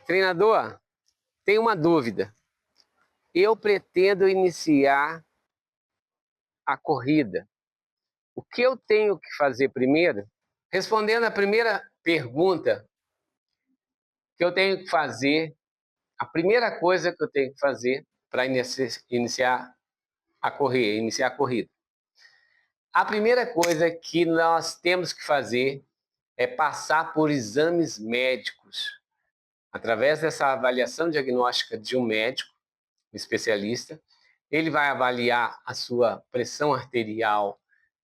Treinador, tenho uma dúvida. Eu pretendo iniciar a corrida. O que eu tenho que fazer primeiro? Respondendo a primeira pergunta que eu tenho que fazer, a primeira coisa que eu tenho que fazer para iniciar a correr, iniciar a corrida. A primeira coisa que nós temos que fazer é passar por exames médicos. Através dessa avaliação diagnóstica de um médico, um especialista, ele vai avaliar a sua pressão arterial,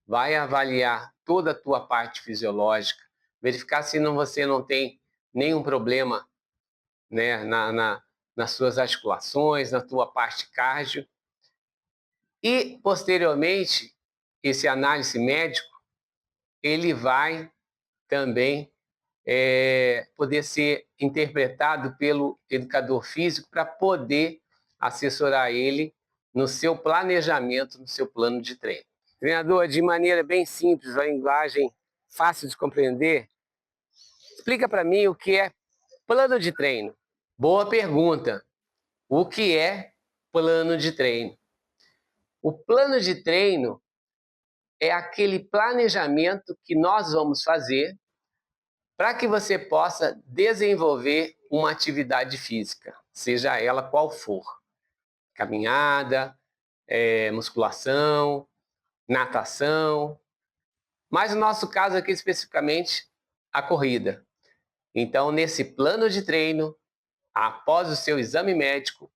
vai avaliar toda a tua parte fisiológica, verificar se você não tem nenhum problema, né, nas suas articulações, na tua parte cardio. E, posteriormente, esse análise médico, ele vai também poder ser interpretado pelo educador físico para poder assessorar ele no seu planejamento, no seu plano de treino. Treinador, de maneira bem simples, a linguagem fácil de compreender, explica para mim o que é plano de treino. Boa pergunta. O que é plano de treino? O plano de treino é aquele planejamento que nós vamos fazer para que você possa desenvolver uma atividade física, seja ela qual for. Caminhada, musculação, natação, mas no nosso caso aqui especificamente, a corrida. Então, nesse plano de treino, após o seu exame médico,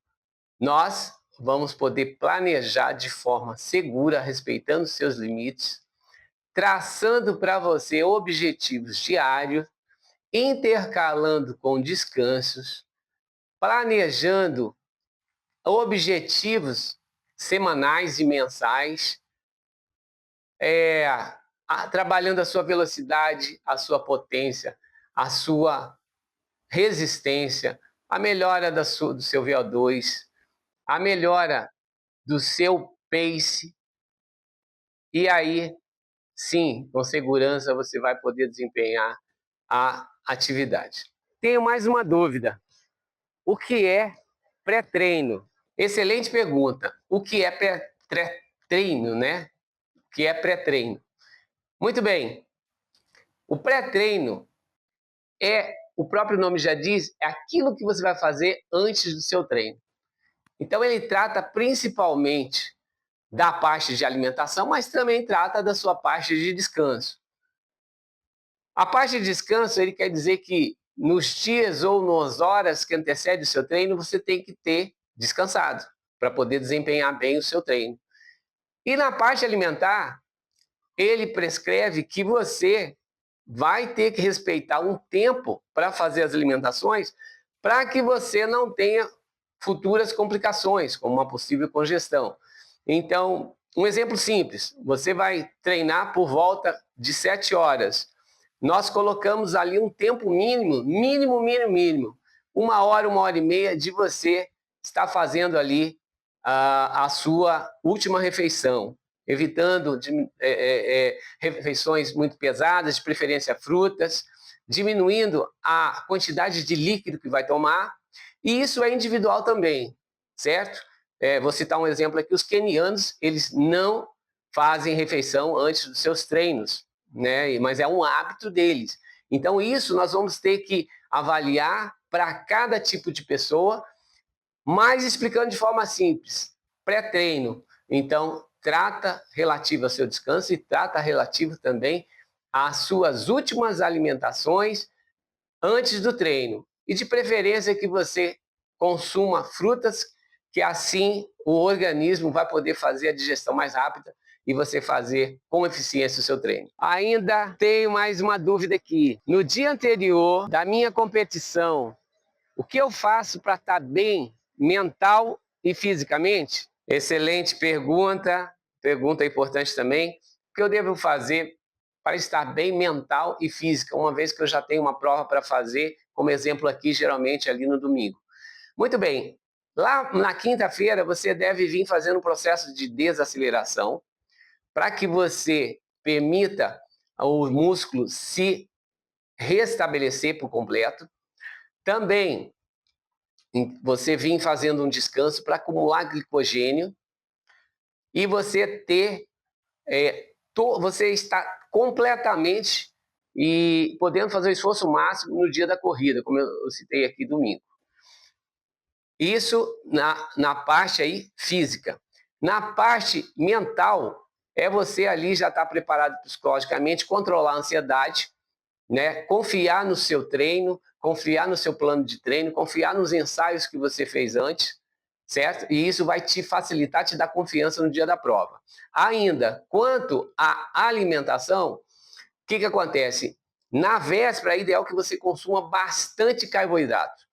nós vamos poder planejar de forma segura, respeitando seus limites, traçando para você objetivos diários, intercalando com descansos, planejando objetivos semanais e mensais, trabalhando a sua velocidade, a sua potência, a sua resistência, a melhora do seu VO2, a melhora do seu pace, e aí, sim, com segurança você vai poder desempenhar a atividade. Tenho mais uma dúvida. O que é pré-treino? Excelente pergunta. O que é pré-treino, né? O que é pré-treino? Muito bem. O pré-treino o próprio nome já diz, é aquilo que você vai fazer antes do seu treino. Então ele trata principalmente da parte de alimentação, mas também trata da sua parte de descanso. A parte de descanso, ele quer dizer que nos dias ou nas horas que antecedem o seu treino, você tem que ter descansado para poder desempenhar bem o seu treino. E na parte alimentar, ele prescreve que você vai ter que respeitar um tempo para fazer as alimentações para que você não tenha futuras complicações, como uma possível congestão. Então, um exemplo simples, você vai treinar por volta de 7 horas. Nós colocamos ali um tempo mínimo, mínimo, 1 hora e meia de você estar fazendo ali a sua última refeição, evitando refeições muito pesadas, de preferência frutas, diminuindo a quantidade de líquido que vai tomar, e isso é individual também, certo? Vou citar um exemplo aqui, os quenianos, eles não fazem refeição antes dos seus treinos, né? Mas é um hábito deles. Então isso nós vamos ter que avaliar para cada tipo de pessoa, mas explicando de forma simples. Pré-treino, então, trata relativo ao seu descanso e trata relativo também às suas últimas alimentações antes do treino. E de preferência que você consuma frutas, que assim o organismo vai poder fazer a digestão mais rápida e você fazer com eficiência o seu treino. Ainda tenho mais uma dúvida aqui. No dia anterior da minha competição, o que eu faço para estar bem mental e fisicamente? Excelente pergunta, pergunta importante também. O que eu devo fazer para estar bem mental e física, uma vez que eu já tenho uma prova para fazer, como exemplo aqui, geralmente ali no domingo? Muito bem, lá na quinta-feira você deve vir fazendo um processo de desaceleração para que você permita o músculo se restabelecer por completo. Também você vir fazendo um descanso para acumular glicogênio e você você está completamente e podendo fazer o esforço máximo no dia da corrida, como eu citei aqui domingo. Isso na parte aí física. Na parte mental, você ali já estar preparado psicologicamente, controlar a ansiedade, né? Confiar no seu treino, confiar no seu plano de treino, confiar nos ensaios que você fez antes, certo? E isso vai te facilitar, te dar confiança no dia da prova. Ainda, quanto à alimentação, o que acontece? Na véspera, é ideal que você consuma bastante carboidrato.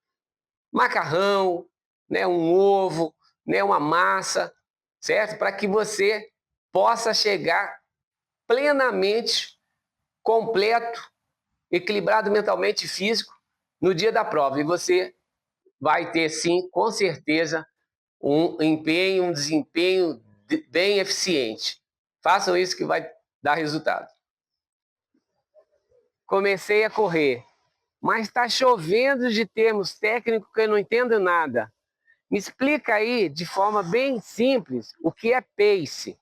Macarrão, né, um ovo, né, uma massa, certo? Para que você possa chegar plenamente completo, equilibrado mentalmente e físico no dia da prova. E você vai ter, sim, com certeza, um empenho, um desempenho bem eficiente. Façam isso que vai dar resultado. Comecei a correr, mas está chovendo de termos técnicos que eu não entendo nada. Me explica aí, de forma bem simples, o que é pace.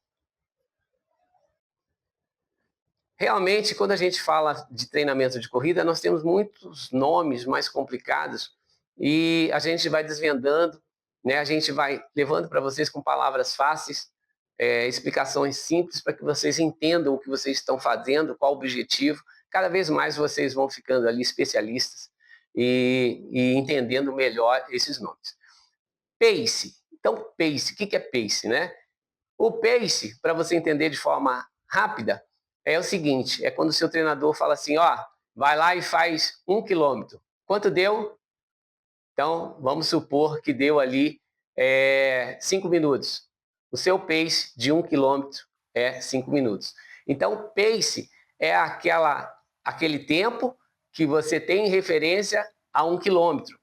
Realmente, quando a gente fala de treinamento de corrida, nós temos muitos nomes mais complicados e a gente vai desvendando, né? A gente vai levando para vocês com palavras fáceis, explicações simples para que vocês entendam o que vocês estão fazendo, qual o objetivo. Cada vez mais vocês vão ficando ali especialistas e entendendo melhor esses nomes. Pace. Então, pace, o que é pace, né? O pace, para você entender de forma rápida, é o seguinte, é quando o seu treinador fala assim, ó, vai lá e faz 1 quilômetro. Quanto deu? Então, vamos supor que deu ali 5 minutos. O seu pace de 1 quilômetro é 5 minutos. Então, pace é aquele tempo que você tem em referência a 1 quilômetro.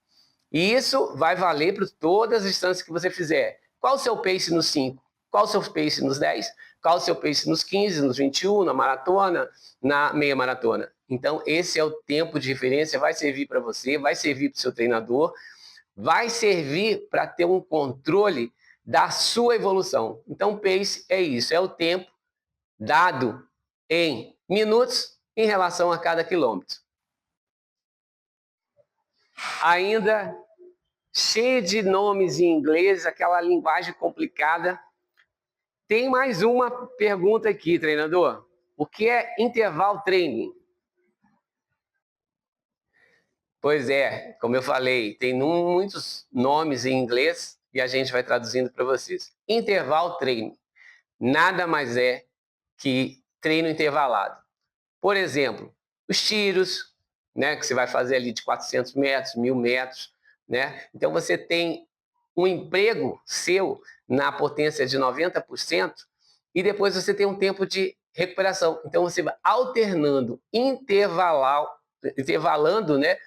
E isso vai valer para todas as distâncias que você fizer. Qual o seu pace nos 5? Qual o seu pace nos 10? Qual o seu pace nos 15, nos 21, na maratona, na meia maratona? Então, esse é o tempo de referência, vai servir para você, vai servir para o seu treinador, vai servir para ter um controle da sua evolução. Então, pace é isso, é o tempo dado em minutos em relação a cada quilômetro. Ainda cheio de nomes em inglês, aquela linguagem complicada. Tem mais uma pergunta aqui, treinador. O que é interval training? Pois é, como eu falei, tem muitos nomes em inglês e a gente vai traduzindo para vocês. Interval training nada mais é que treino intervalado. Por exemplo, os tiros, né, que você vai fazer ali de 400 metros, 1.000 metros, né? Então você tem um emprego seu na potência de 90% e depois você tem um tempo de recuperação. Então você vai alternando, intervalando, né?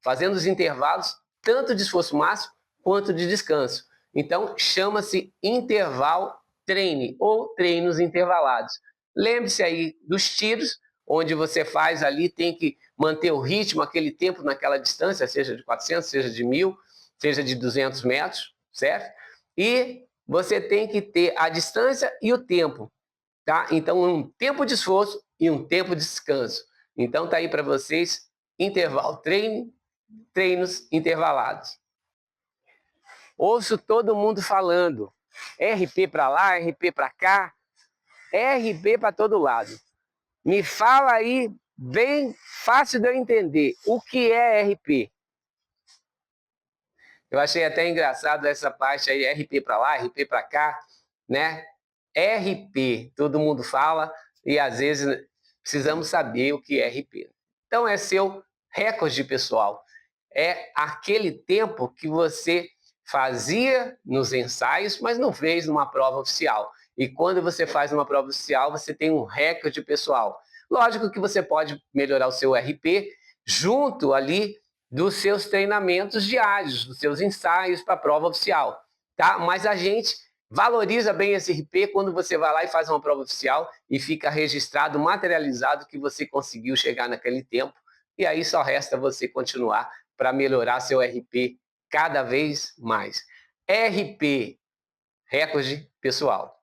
Fazendo os intervalos tanto de esforço máximo quanto de descanso. Então chama-se interval treine ou treinos intervalados. Lembre-se aí dos tiros, onde você faz ali, tem que manter o ritmo, aquele tempo naquela distância, seja de 400, seja de 1.000, seja de 200 metros, certo? E você tem que ter a distância e o tempo, tá? Então, um tempo de esforço e um tempo de descanso. Então, tá aí para vocês, intervalo treino, treinos intervalados. Ouço todo mundo falando, RP para lá, RP para cá, RP para todo lado. Me fala aí, bem fácil de eu entender, o que é RP? Eu achei até engraçado essa parte aí, RP para lá, RP para cá, né? RP, todo mundo fala e às vezes precisamos saber o que é RP. Então é seu recorde pessoal. É aquele tempo que você fazia nos ensaios, mas não fez numa prova oficial. E quando você faz uma prova oficial, você tem um recorde pessoal. Lógico que você pode melhorar o seu RP junto ali dos seus treinamentos diários, dos seus ensaios para a prova oficial, tá? Mas a gente valoriza bem esse RP quando você vai lá e faz uma prova oficial e fica registrado, materializado que você conseguiu chegar naquele tempo, e aí só resta você continuar para melhorar seu RP cada vez mais. RP, recorde pessoal.